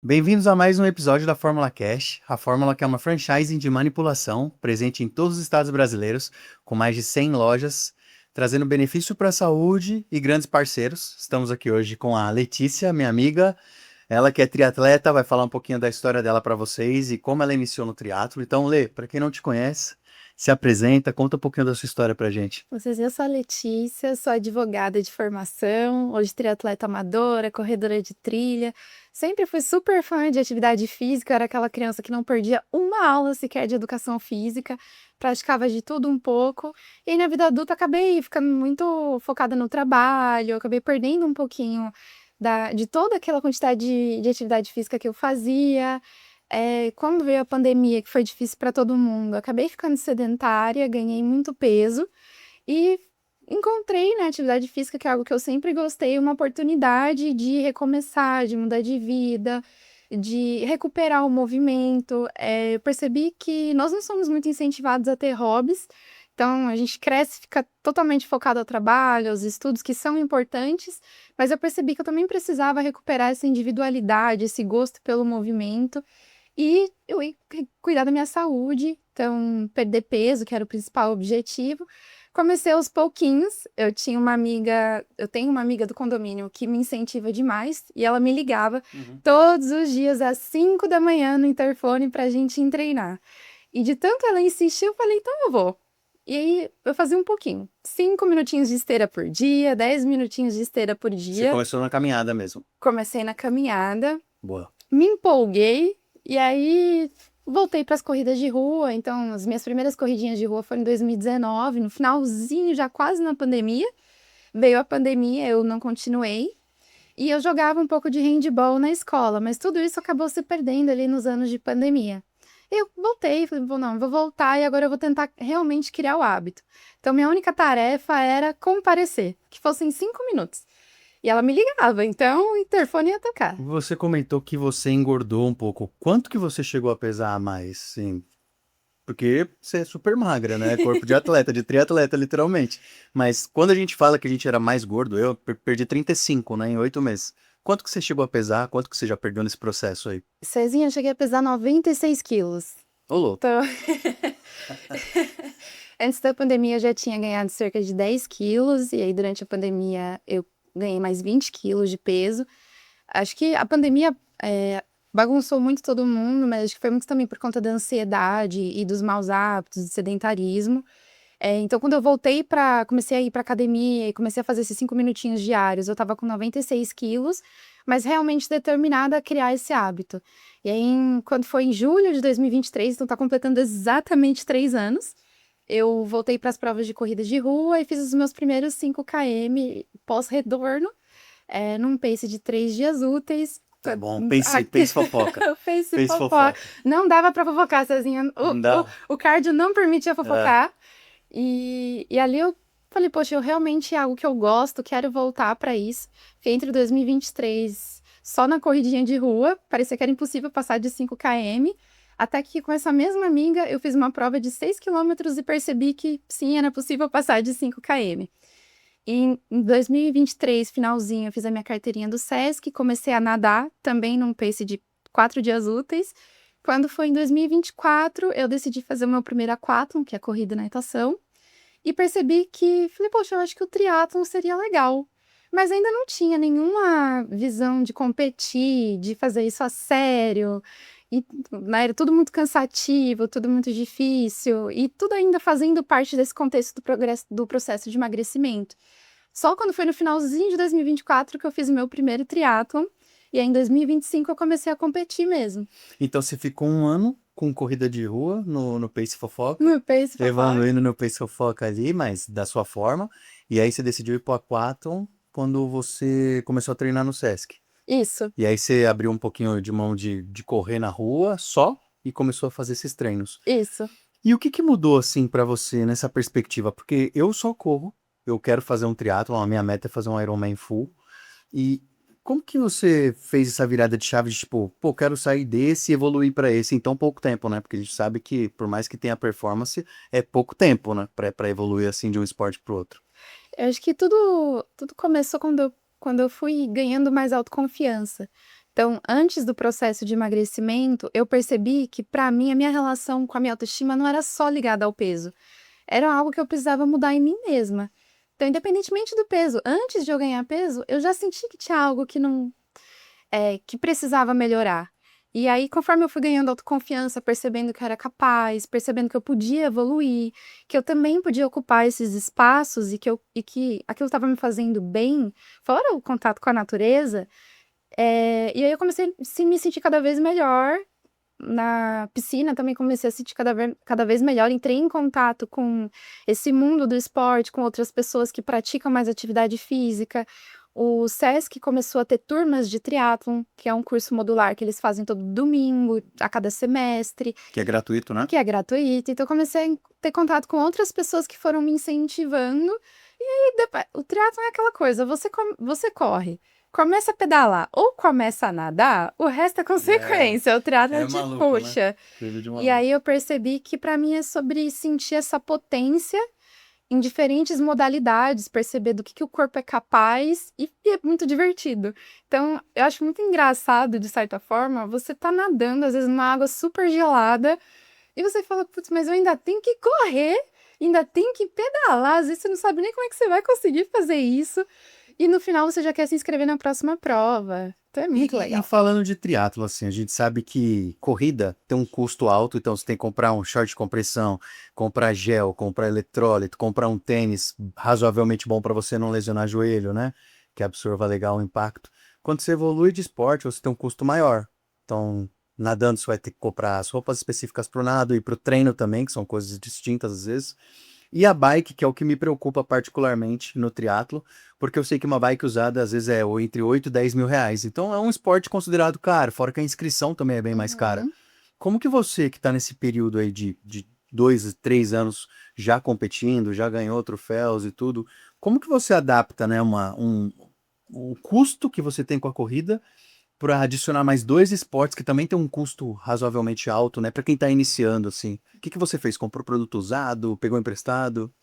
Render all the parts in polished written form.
Bem-vindos a mais um episódio da Fórmula Cash, a fórmula que é uma franchising de manipulação, presente em todos os estados brasileiros, com mais de 100 lojas, trazendo benefício para a saúde e grandes parceiros. Estamos aqui hoje com a Letícia, minha amiga, ela que é triatleta, vai falar um pouquinho da história dela para vocês e como ela iniciou no triatlo. Então, Lê, para quem não te conhece, se apresenta, conta um pouquinho da sua história pra gente. Eu sou a Letícia, sou advogada de formação, hoje triatleta amadora, corredora de trilha. Sempre fui super fã de atividade física, eu era aquela criança que não perdia uma aula sequer de educação física, praticava de tudo um pouco. E aí, na vida adulta, acabei ficando muito focada no trabalho, acabei perdendo um pouquinho de toda aquela quantidade de atividade física que eu fazia. Quando veio a pandemia, que foi difícil para todo mundo, acabei ficando sedentária, ganhei muito peso e encontrei na atividade física, que é algo que eu sempre gostei, uma oportunidade de recomeçar, de mudar de vida, de recuperar o movimento. Eu percebi que nós não somos muito incentivados a ter hobbies, então a gente cresce, fica totalmente focado ao trabalho, aos estudos, que são importantes, mas eu percebi que eu também precisava recuperar essa individualidade, esse gosto pelo movimento. E eu ia cuidar da minha saúde, então perder peso, que era o principal objetivo. Comecei aos pouquinhos. Eu tenho uma amiga do condomínio que me incentiva demais e ela me ligava Uhum. todos os dias às 5 da manhã no interfone pra gente ir treinar. E de tanto ela insistir, eu falei, então eu vou. E aí eu fazia um pouquinho, 5 minutinhos de esteira por dia, 10 minutinhos de esteira por Você dia. começou na caminhada mesmo. Comecei na caminhada, Boa. me empolguei e aí voltei para as corridas de rua. Então, as minhas primeiras corridinhas de rua foram em 2019, no finalzinho, já quase na pandemia. Veio a pandemia, eu não continuei. E eu jogava um pouco de handball na escola, mas tudo isso acabou se perdendo ali nos anos de pandemia. Eu voltei, falei, não, vou voltar e agora eu vou tentar realmente criar o hábito. Então, minha única tarefa era comparecer, que fossem 5 minutos. E ela me ligava, então o interfone ia tocar. Você comentou que você engordou um pouco. Quanto que você chegou a pesar a mais? Sim, porque você é super magra, né? Corpo de atleta, de triatleta, literalmente. Mas quando a gente fala que a gente era mais gordo, eu perdi 35, né, em 8 meses. Quanto que você chegou a pesar? Quanto que você já perdeu nesse processo aí? Cezinha, eu cheguei a pesar 96 quilos. Ô, louco. Então, antes da pandemia eu já tinha ganhado cerca de 10 quilos, e aí durante a pandemia eu ganhei mais 20 quilos de peso. Acho que a pandemia bagunçou muito todo mundo, mas acho que foi muito também por conta da ansiedade e dos maus hábitos, do sedentarismo. Então, quando eu comecei a ir para academia e comecei a fazer esses 5 minutinhos diários, eu estava com 96 quilos, mas realmente determinada a criar esse hábito. E aí, quando foi em julho de 2023, então tá completando exatamente 3 anos, eu voltei para as provas de corrida de rua e fiz os meus primeiros 5 km pós-retorno, num pace de 3 dias úteis. Tá bom, pense fofoca. Eu fiz Pense fofoca. fofoca. Não dava para fofocar, Cezinha. Não O, o, dá? o cardio não permitia É. fofocar. E ali eu falei, poxa, eu realmente é algo que eu gosto, quero voltar para isso. Fiquei entre 2023 só na corridinha de rua, parecia que era impossível passar de 5 km, até que com essa mesma amiga eu fiz uma prova de 6 km e percebi que sim, era possível passar de 5 km. E em 2023, finalzinho, eu fiz a minha carteirinha do SESC, comecei a nadar, também num pace de 4 dias úteis. Quando foi em 2024, eu decidi fazer o meu primeiro aquatlon, que é a corrida na natação, e percebi falei, poxa, eu acho que o triatlon seria legal. Mas ainda não tinha nenhuma visão de competir, de fazer isso a sério. E, né, era tudo muito cansativo, tudo muito difícil, e tudo ainda fazendo parte desse contexto do processo de emagrecimento. Só quando foi no finalzinho de 2024 que eu fiz o meu primeiro triatlon, e aí em 2025 eu comecei a competir mesmo. Então você ficou um ano com corrida de rua no Pace Fofoca, No pace fofoca. evoluindo no Pace Fofoca ali, mas da sua forma. E aí você decidiu ir pro Aquathon quando você começou a treinar no Sesc. Isso, E aí você abriu um pouquinho de mão de correr na rua só e começou a fazer esses treinos. isso. E o que que mudou assim pra você nessa perspectiva? Porque eu só corro, eu quero fazer um triatlon, a minha meta é fazer um Ironman full. E como que você fez essa virada de chave de tipo, pô, quero sair desse e evoluir pra esse em tão pouco tempo, né? Porque a gente sabe que por mais que tenha performance, é pouco tempo, né, pra evoluir assim de um esporte pro outro. Eu acho que tudo começou quando eu fui ganhando mais autoconfiança. Então, antes do processo de emagrecimento, eu percebi que, para mim, a minha relação com a minha autoestima não era só ligada ao peso. Era algo que eu precisava mudar em mim mesma. Então, independentemente do peso, antes de eu ganhar peso, eu já senti que tinha algo que não, que precisava melhorar. E aí, conforme eu fui ganhando autoconfiança, percebendo que eu era capaz, percebendo que eu podia evoluir, que eu também podia ocupar esses espaços e que aquilo estava me fazendo bem, fora o contato com a natureza, e aí eu comecei a me sentir cada vez melhor. Na piscina também comecei a sentir cada vez melhor. Entrei em contato com esse mundo do esporte, com outras pessoas que praticam mais atividade física. O SESC começou a ter turmas de triatlon, que é um curso modular que eles fazem todo domingo, a cada semestre, Que é gratuito, né? que é gratuito. Então, eu comecei a ter contato com outras pessoas que foram me incentivando. E aí, o triatlon é aquela coisa, você corre, começa a pedalar ou começa a nadar, o resto é consequência. O triatlon te maluco, né? puxa. Coisa de E maluco. aí eu percebi que para mim é sobre sentir essa potência em diferentes modalidades, perceber do que o corpo é capaz e é muito divertido. Então, eu acho muito engraçado, de certa forma, você tá nadando, às vezes, numa água super gelada, e você fala, putz, mas eu ainda tenho que correr, ainda tenho que pedalar, às vezes você não sabe nem como é que você vai conseguir fazer isso, e no final você já quer se inscrever na próxima prova. Então é muito E legal. falando de triatlo, assim, a gente sabe que corrida tem um custo alto, então você tem que comprar um short de compressão, comprar gel, comprar eletrólito, comprar um tênis razoavelmente bom para você não lesionar joelho, né? Que absorva legal o impacto. Quando você evolui de esporte, você tem um custo maior. Então, nadando, você vai ter que comprar as roupas específicas para o nado e para o treino também, que são coisas distintas às vezes. E a bike, que é o que me preocupa particularmente no triatlo, porque eu sei que uma bike usada às vezes é entre 8 e 10 mil reais. Então é um esporte considerado caro, fora que a inscrição também é bem mais cara. Uhum. Como que você, que está nesse período aí de 2, 3 anos já competindo, já ganhou troféus e tudo, como que você adapta, né, um custo que você tem com a corrida para adicionar mais dois esportes que também tem um custo razoavelmente alto, né? Para quem tá iniciando, assim. O que que você fez? Comprou produto usado? Pegou emprestado?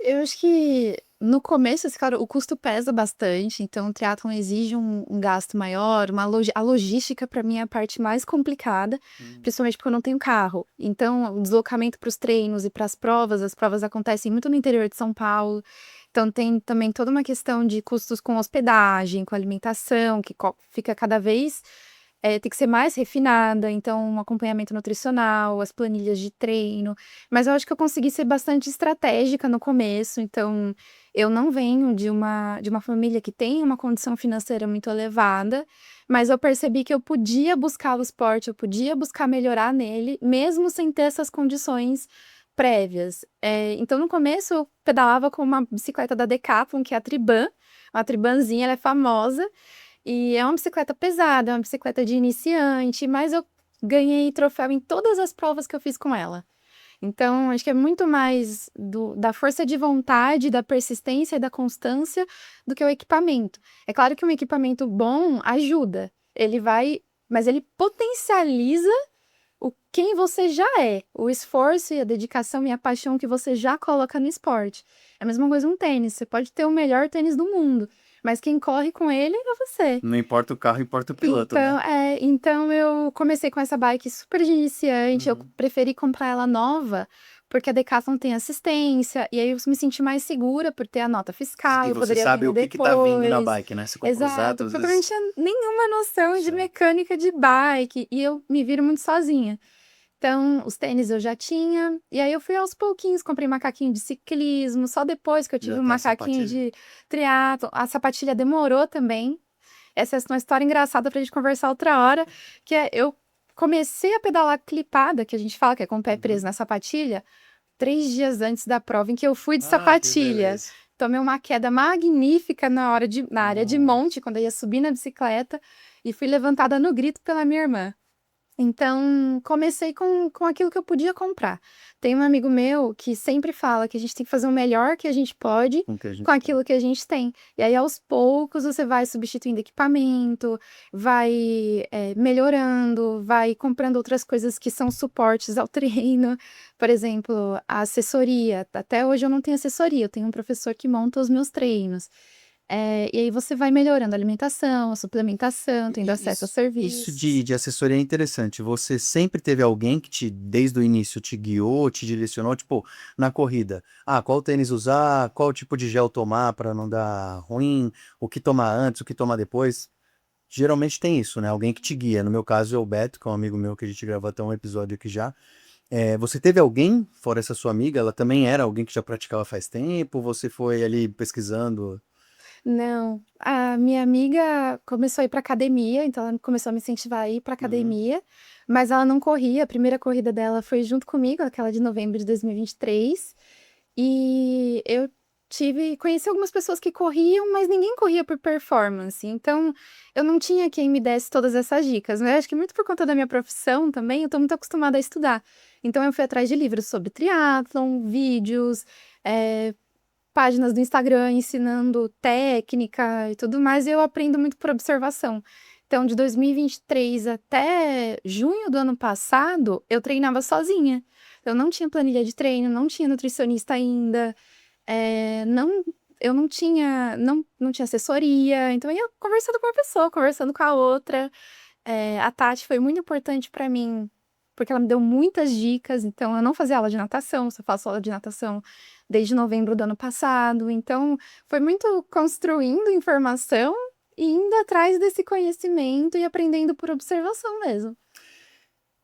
Eu acho que no começo, assim, claro, o custo pesa bastante, então o triatlon exige um gasto maior, a logística para mim é a parte mais complicada, principalmente porque eu não tenho carro. Então, o deslocamento para os treinos e para as provas acontecem muito no interior de São Paulo. Então, tem também toda uma questão de custos com hospedagem, com alimentação, que fica cada vez tem que ser mais refinada, então um acompanhamento nutricional, as planilhas de treino. Mas eu acho que eu consegui ser bastante estratégica no começo, então eu não venho de uma família que tem uma condição financeira muito elevada, mas eu percebi que eu podia buscar o esporte, eu podia buscar melhorar nele, mesmo sem ter essas condições prévias. Então no começo eu pedalava com uma bicicleta da Decathlon, que é a Triban, uma Tribanzinha, ela é famosa, e é uma bicicleta pesada, é uma bicicleta de iniciante, mas eu ganhei troféu em todas as provas que eu fiz com ela. Então, acho que é muito mais da força de vontade, da persistência e da constância do que o equipamento. É claro que um equipamento bom ajuda, mas ele potencializa quem você já é, o esforço e a dedicação e a paixão que você já coloca no esporte. É a mesma coisa um tênis, você pode ter o melhor tênis do mundo, mas quem corre com ele é você. Não importa o carro, importa o piloto, Então, né? então eu comecei com essa bike super de iniciante, eu preferi comprar ela nova, porque a Decathlon tem assistência, e aí eu me senti mais segura por ter a nota fiscal, E eu você poderia sabe vender o que tá vindo na depois. bike, né? Você compra usado, Exato, às porque eu não vezes. tinha nenhuma noção de Certo. mecânica de bike, e eu me viro muito sozinha. Então, os tênis eu já tinha, e aí eu fui aos pouquinhos, comprei macaquinho de ciclismo, só depois que eu tive Já um tem a macaquinho sapatilha? de triatlo. A sapatilha demorou também. Essa é uma história engraçada pra gente conversar outra hora, que é eu comecei a pedalar clipada, que a gente fala que é com o pé preso na sapatilha, 3 dias antes da prova, em que eu fui de Ah, que sapatilha. beleza. Tomei uma queda magnífica na área de monte, Nossa. quando eu ia subir na bicicleta, e fui levantada no grito pela minha irmã. Então, comecei com aquilo que eu podia comprar. Tem um amigo meu que sempre fala que a gente tem que fazer o melhor que a gente pode Com o que a com gente aquilo que a gente tem. E aí, aos poucos, você vai substituindo equipamento, vai melhorando, vai comprando outras coisas que são suportes ao treino. Por exemplo, a assessoria. Até hoje eu não tenho assessoria, eu tenho um professor que monta os meus treinos. E aí você vai melhorando a alimentação, a suplementação, tendo acesso a Isso serviços. de assessoria é interessante. Você sempre teve alguém que desde o início, te guiou, te direcionou, tipo, na corrida. Ah, qual tênis usar, qual tipo de gel tomar para não dar ruim, o que tomar antes, o que tomar depois. Geralmente tem isso, né? Alguém que te guia. No meu caso é o Beto, que é um amigo meu que a gente gravou até um episódio aqui já. Você teve alguém, fora essa sua amiga, ela também era alguém que já praticava faz tempo? Você foi ali pesquisando? Não, a minha amiga começou a ir para academia, então ela começou a me incentivar a ir para Uhum. academia, mas ela não corria. A primeira corrida dela foi junto comigo, aquela de novembro de 2023. E eu conheci algumas pessoas que corriam, mas ninguém corria por performance. Então, eu não tinha quem me desse todas essas dicas, né? Acho que muito por conta da minha profissão também, eu tô muito acostumada a estudar. Então, eu fui atrás de livros sobre triatlon, vídeos, páginas do Instagram ensinando técnica e tudo mais, e eu aprendo muito por observação. Então, de 2023 até junho do ano passado, eu treinava sozinha. Eu não tinha planilha de treino, não tinha nutricionista ainda, não, eu não tinha assessoria, então eu ia conversando com uma pessoa, conversando com a outra. A Tati foi muito importante para mim, porque ela me deu muitas dicas. Então, eu não fazia aula de natação, só faço aula de natação desde novembro do ano passado. Então, foi muito construindo informação e indo atrás desse conhecimento e aprendendo por observação mesmo.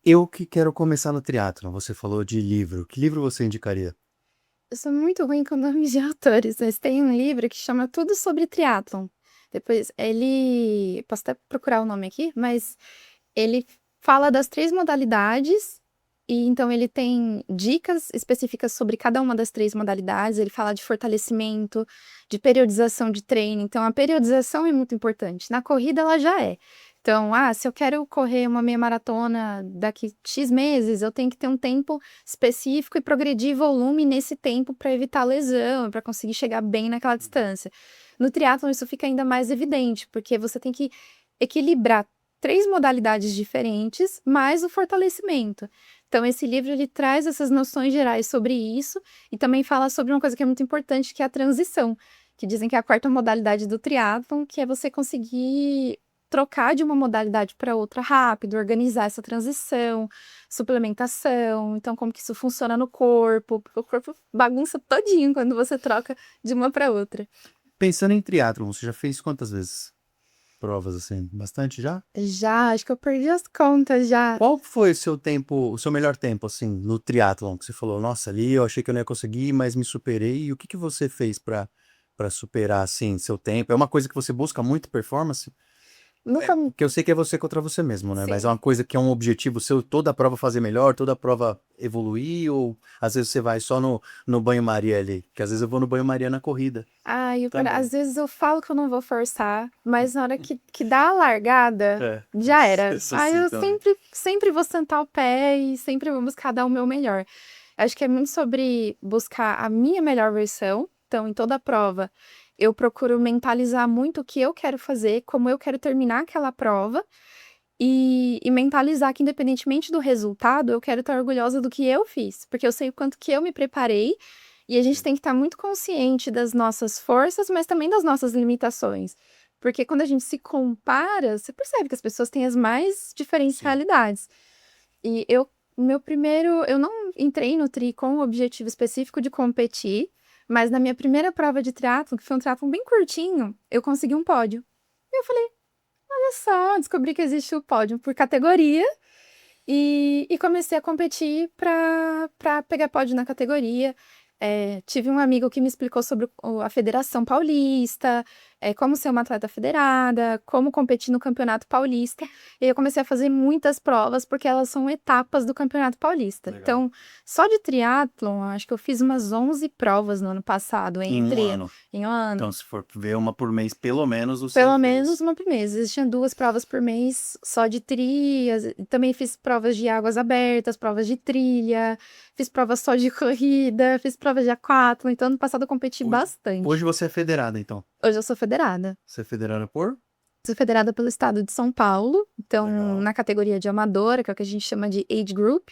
Eu que quero começar no triatlon, você falou de livro. Que livro você indicaria? Eu sou muito ruim com nomes de autores, mas tem um livro que chama Tudo sobre Triatlon. Depois, posso até procurar o nome aqui, mas ele fala das 3 modalidades, e então ele tem dicas específicas sobre cada uma das 3 modalidades. Ele fala de fortalecimento, de periodização de treino. Então, a periodização é muito importante. Na corrida, ela já é. Então, se eu quero correr uma meia maratona daqui X meses, eu tenho que ter um tempo específico e progredir volume nesse tempo para evitar lesão, para conseguir chegar bem naquela distância. No triatlon, isso fica ainda mais evidente, porque você tem que equilibrar 3 modalidades diferentes, mais o fortalecimento. Então, esse livro ele traz essas noções gerais sobre isso e também fala sobre uma coisa que é muito importante, que é a transição, que dizem que é a 4ª modalidade do triatlon, que é você conseguir trocar de uma modalidade para outra rápido, organizar essa transição, suplementação, então como que isso funciona no corpo, porque o corpo bagunça todinho quando você troca de uma para outra. Pensando em triatlon, você já fez quantas vezes provas assim? Bastante já? Já, acho que eu perdi as contas já. Qual foi o seu tempo, o seu melhor tempo assim no triatlon que você falou, nossa, ali eu achei que eu não ia conseguir, mas me superei. E o que que você fez para superar assim seu tempo? É uma coisa que você busca muito performance? Nunca. Porque eu sei que é você contra você mesmo, né? Mas é Sim. uma coisa que é um objetivo seu, toda a prova fazer melhor, toda a prova evoluir, ou às vezes você vai só no banho-maria ali? Que às vezes eu vou no banho-maria na corrida Às também. vezes eu falo que eu não vou forçar, mas na hora que dá a largada, É, já era. eu sou assim Eu também. sempre vou sentar o pé e sempre vou buscar dar o meu melhor. Acho que é muito sobre buscar a minha melhor versão. Então, em toda a prova, eu procuro mentalizar muito o que eu quero fazer, como eu quero terminar aquela prova, e mentalizar que, independentemente do resultado, eu quero estar orgulhosa do que eu fiz, porque eu sei o quanto que eu me preparei, e a gente tem que estar muito consciente das nossas forças, mas também das nossas limitações. Porque quando a gente se compara, você percebe que as pessoas têm as mais diferentes Sim. realidades. E eu não entrei no tri com o objetivo específico de competir, mas na minha primeira prova de triatlon, que foi um triatlon bem curtinho, eu consegui um pódio. E eu falei, olha só, descobri que existe o pódio por categoria e comecei a competir para pegar pódio na categoria. Tive um amigo que me explicou sobre a Federação Paulista, como ser uma atleta federada, como competir no Campeonato Paulista. E aí eu comecei a fazer muitas provas, porque elas são etapas do Campeonato Paulista. Legal. Então, só de triatlon, acho que eu fiz umas 11 provas no ano passado, Em um entre ano. em um ano. Então, se for ver uma por mês, pelo menos você Pelo menos fez. uma por mês. Existiam 2 provas por mês só de trilhas. Também fiz provas de águas abertas, provas de trilha, fiz provas só de corrida, fiz provas de aquatlon. Então, ano passado eu competi Hoje bastante. você é federada, então. Hoje eu sou federada. Você é federada por? Sou federada pelo estado de São Paulo. Então, Legal. na categoria de amadora, que é o que a gente chama de age group.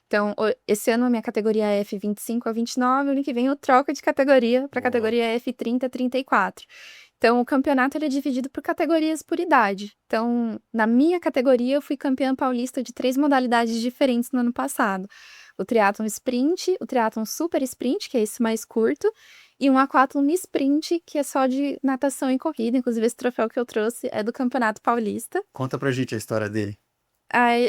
Então, esse ano a minha categoria é F25 a 29, ano que vem eu troco de categoria para a Boa. categoria F30 a 34. Então, o campeonato ele é dividido por categorias por idade. Então, na minha categoria, eu fui campeã paulista de 3 modalidades diferentes no ano passado. O triatlon sprint, o triatlon super sprint, que é esse mais curto, e um aquatlon sprint, que é só de natação e corrida. Inclusive, esse troféu que eu trouxe é do Campeonato Paulista. Conta pra gente a história dele.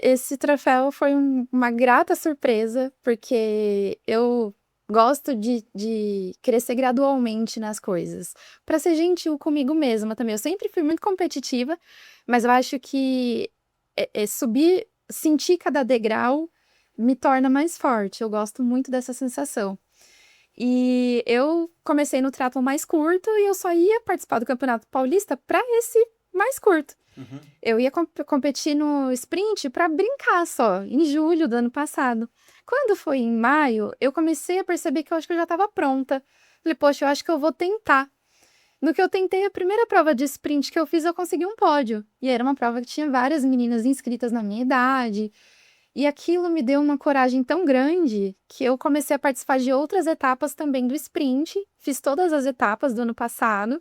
Esse troféu foi uma grata surpresa, porque eu gosto de crescer gradualmente nas coisas, para ser gentil comigo mesma também. Eu sempre fui muito competitiva, mas eu acho que subir, sentir cada degrau me torna mais forte. Eu gosto muito dessa sensação. E eu comecei no triatlon mais curto e eu só ia participar do Campeonato Paulista para esse mais curto. Eu ia competir no sprint para brincar só, em julho do ano passado. Quando foi em maio, eu comecei a perceber que eu acho que eu já estava pronta. Falei, poxa, eu acho que eu vou tentar. No que eu tentei, a primeira prova de sprint que eu fiz, eu consegui um pódio. E era uma prova que tinha várias meninas inscritas na minha idade. E aquilo me deu uma coragem tão grande que eu comecei a participar de outras etapas também do sprint. Fiz todas as etapas do ano passado.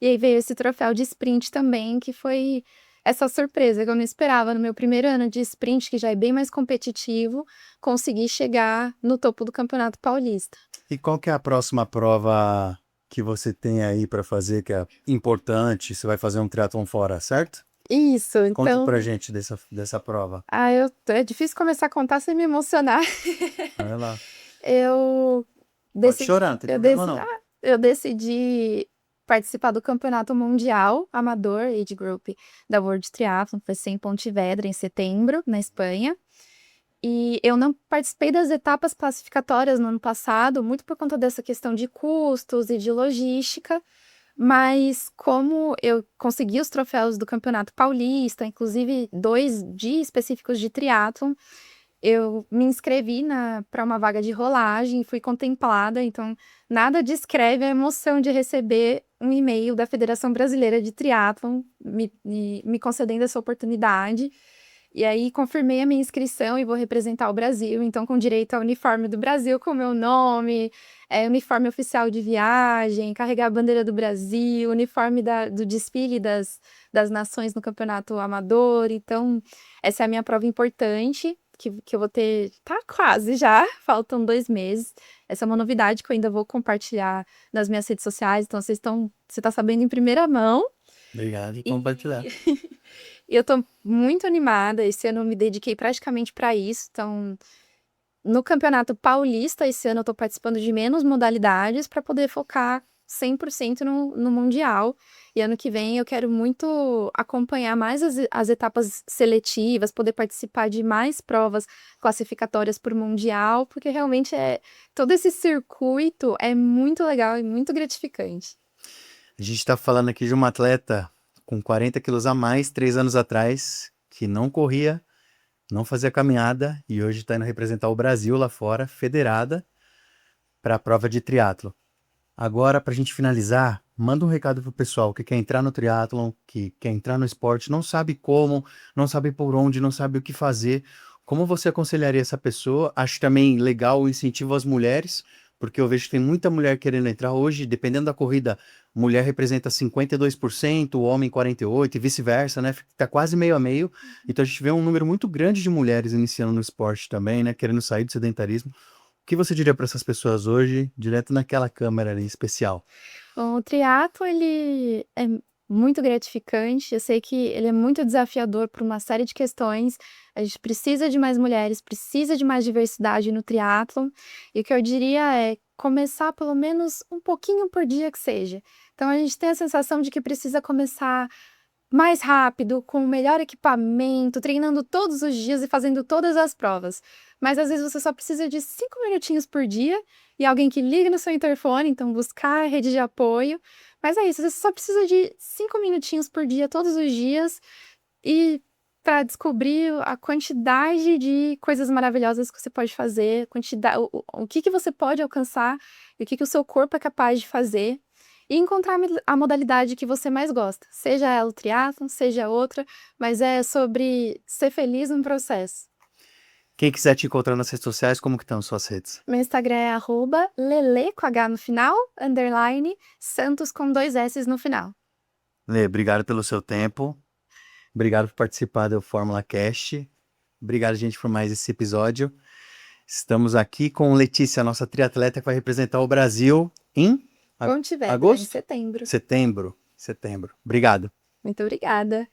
E aí veio esse troféu de sprint também, que foi essa surpresa que eu não esperava. No meu primeiro ano de sprint, que já é bem mais competitivo, consegui chegar no topo do Campeonato Paulista. E qual que é a próxima prova que você tem aí pra fazer, que é importante? Você vai fazer um triatlon fora, certo? Isso, Conta então. pra gente dessa prova. É difícil começar a contar sem me emocionar. Vai lá. Eu Pode decidi, chorar, não tem eu problema decidi, não. eu decidi participar do Campeonato Mundial Amador Age Group da World Triathlon, foi ser em Pontevedra, em setembro, na Espanha. E eu não participei das etapas classificatórias no ano passado, muito por conta dessa questão de custos e de logística, mas como eu consegui os troféus do Campeonato Paulista, inclusive 2 específicos de triatlon, eu me inscrevi para uma vaga de rolagem e fui contemplada, então nada descreve a emoção de receber um e-mail da Federação Brasileira de Triatlon me concedendo essa oportunidade. E aí confirmei a minha inscrição e vou representar o Brasil, então com direito ao uniforme do Brasil com o meu nome, uniforme oficial de viagem, carregar a bandeira do Brasil, uniforme do desfile das nações no campeonato amador. Então, essa é a minha prova importante, que eu vou ter, tá quase já, faltam 2 meses. Essa é uma novidade que eu ainda vou compartilhar nas minhas redes sociais, então você tá sabendo em primeira mão. Obrigado por compartilhar. E eu tô muito animada, esse ano eu me dediquei praticamente para isso, então no Campeonato Paulista esse ano eu tô participando de menos modalidades para poder focar 100% no Mundial, e ano que vem eu quero muito acompanhar mais as etapas seletivas, poder participar de mais provas classificatórias para o Mundial, porque realmente todo esse circuito é muito legal e muito gratificante. A gente tá falando aqui de uma atleta com 40 quilos a mais, 3 anos atrás, que não corria, não fazia caminhada e hoje está indo representar o Brasil lá fora, federada, para a prova de triatlo. Agora, para a gente finalizar, manda um recado pro pessoal que quer entrar no triatlon, que quer entrar no esporte, não sabe como, não sabe por onde, não sabe o que fazer. Como você aconselharia essa pessoa? Acho também legal o incentivo às mulheres, porque eu vejo que tem muita mulher querendo entrar hoje, dependendo da corrida, mulher representa 52%, o homem 48% e vice-versa, né? Tá quase meio a meio. Então a gente vê um número muito grande de mulheres iniciando no esporte também, né? Querendo sair do sedentarismo. O que você diria para essas pessoas hoje, direto naquela câmera ali especial? Bom, o triatlo ele é muito gratificante. Eu sei que ele é muito desafiador por uma série de questões. A gente precisa de mais mulheres, precisa de mais diversidade no triatlon. E o que eu diria é começar pelo menos um pouquinho por dia que seja. Então a gente tem a sensação de que precisa começar mais rápido, com o melhor equipamento, treinando todos os dias e fazendo todas as provas. Mas às vezes você só precisa de 5 minutinhos por dia e alguém que liga no seu interfone, então buscar a rede de apoio. Mas é isso, você só precisa de 5 minutinhos por dia, todos os dias, e para descobrir a quantidade de coisas maravilhosas que você pode fazer, o que você pode alcançar e o que o seu corpo é capaz de fazer. E encontrar a modalidade que você mais gosta, seja ela o triatlon, seja outra, mas é sobre ser feliz no processo. Quem quiser te encontrar nas redes sociais, como que estão as suas redes? Meu Instagram é @lele com H no final, _ Santos com 2 S no final. Lê, obrigado pelo seu tempo. Obrigado por participar do Fórmula Cast. Obrigado, gente, por mais esse episódio. Estamos aqui com Letícia, nossa triatleta que vai representar o Brasil em Ponte Vedra, em agosto? setembro. Setembro. Obrigado. Muito obrigada.